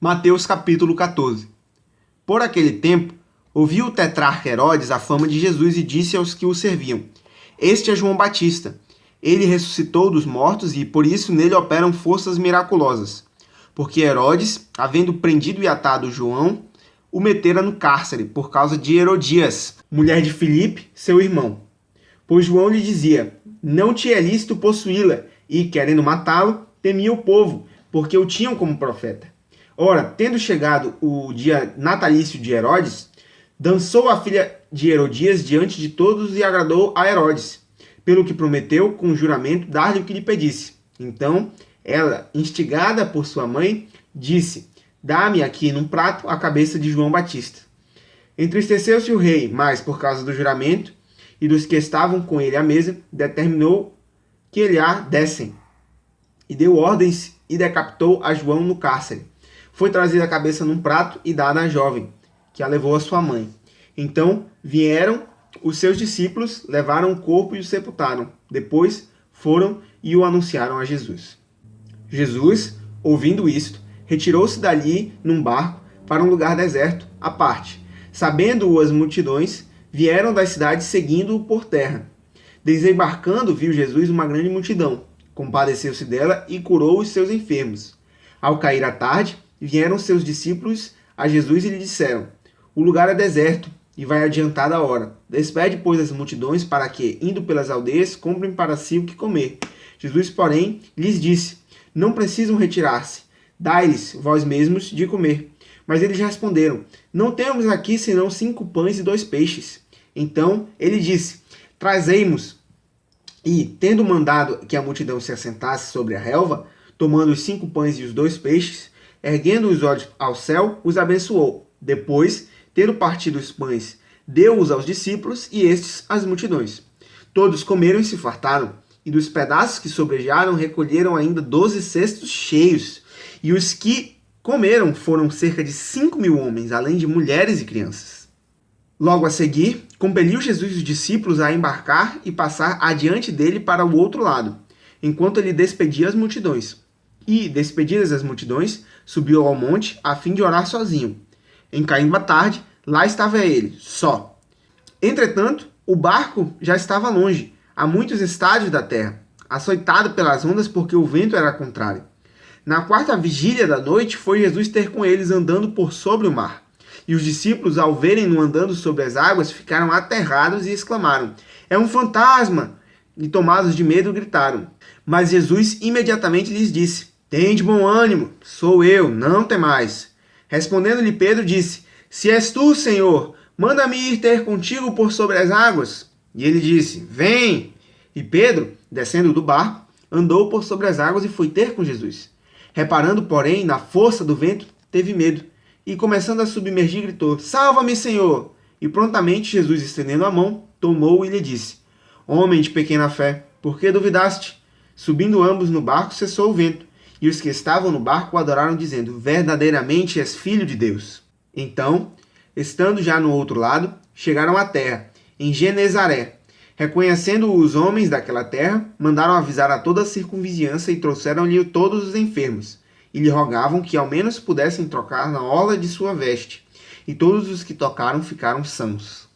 Mateus capítulo 14. Por aquele tempo, ouviu o tetrarca Herodes a fama de Jesus e disse aos que o serviam: Este é João Batista. Ele ressuscitou dos mortos e, por isso, nele operam forças miraculosas. Porque Herodes, havendo prendido e atado João, o metera no cárcere por causa de Herodias, mulher de Filipe, seu irmão. Pois João lhe dizia: Não te é lícito possuí-la, e, querendo matá-lo, temia o povo, porque o tinham como profeta. Ora, tendo chegado o dia natalício de Herodes, dançou a filha de Herodias diante de todos e agradou a Herodes, pelo que prometeu, com juramento, dar-lhe o que lhe pedisse. Então, ela, instigada por sua mãe, disse: Dá-me aqui num prato a cabeça de João Batista. Entristeceu-se o rei, mas, por causa do juramento e dos que estavam com ele à mesa, determinou que lhe a dessem. E deu ordens e decapitou a João no cárcere. Foi trazida a cabeça num prato e dada à jovem, que a levou à sua mãe. Então vieram os seus discípulos, levaram o corpo e o sepultaram. Depois foram e o anunciaram a Jesus. Jesus, ouvindo isto, retirou-se dali num barco para um lugar deserto, à parte. Sabendo-o as multidões, vieram das cidades seguindo-o por terra. Desembarcando, viu Jesus uma grande multidão. Compadeceu-se dela e curou os seus enfermos. Ao cair a tarde, vieram seus discípulos a Jesus e lhe disseram: O lugar é deserto e vai adiantada a hora. Despede, pois, as multidões para que, indo pelas aldeias, comprem para si o que comer. Jesus, porém, lhes disse: Não precisam retirar-se. Dai-lhes, vós mesmos, de comer. Mas eles responderam: Não temos aqui senão 5 pães e 2 peixes. Então ele disse: Trazei-mos. E, tendo mandado que a multidão se assentasse sobre a relva, tomando os 5 pães e os 2 peixes, erguendo os olhos ao céu, os abençoou. Depois, tendo partido os pães, deu-os aos discípulos e estes às multidões. Todos comeram e se fartaram, e dos pedaços que sobrejaram recolheram ainda 12 cestos cheios. E os que comeram foram cerca de 5.000 homens, além de mulheres e crianças. Logo a seguir, compeliu Jesus os discípulos a embarcar e passar adiante dele para o outro lado, enquanto ele despedia as multidões. E, despedidas as multidões, subiu ao monte a fim de orar sozinho. Em caindo a tarde, lá estava ele, só. Entretanto, o barco já estava longe, a muitos estádios da terra, açoitado pelas ondas porque o vento era contrário. Na 4ª vigília da noite, foi Jesus ter com eles andando por sobre o mar. E os discípulos, ao verem-no andando sobre as águas, ficaram aterrados e exclamaram: É um fantasma! E tomados de medo, gritaram. Mas Jesus imediatamente lhes disse: Tende bom ânimo, sou eu, não temais. Respondendo-lhe Pedro, disse: Se és tu, Senhor, manda-me ir ter contigo por sobre as águas. E ele disse: Vem! E Pedro, descendo do barco, andou por sobre as águas e foi ter com Jesus. Reparando, porém, na força do vento, teve medo. E, começando a submergir, gritou: Salva-me, Senhor! E prontamente Jesus, estendendo a mão, tomou-o e lhe disse: Homem de pequena fé, por que duvidaste? Subindo ambos no barco, cessou o vento. E os que estavam no barco o adoraram, dizendo: Verdadeiramente és filho de Deus. Então, estando já no outro lado, chegaram à terra, em Genezaré. Reconhecendo os homens daquela terra, mandaram avisar a toda a circunvizinhança e trouxeram-lhe todos os enfermos. E lhe rogavam que ao menos pudessem trocar na orla de sua veste. E todos os que tocaram ficaram sãos.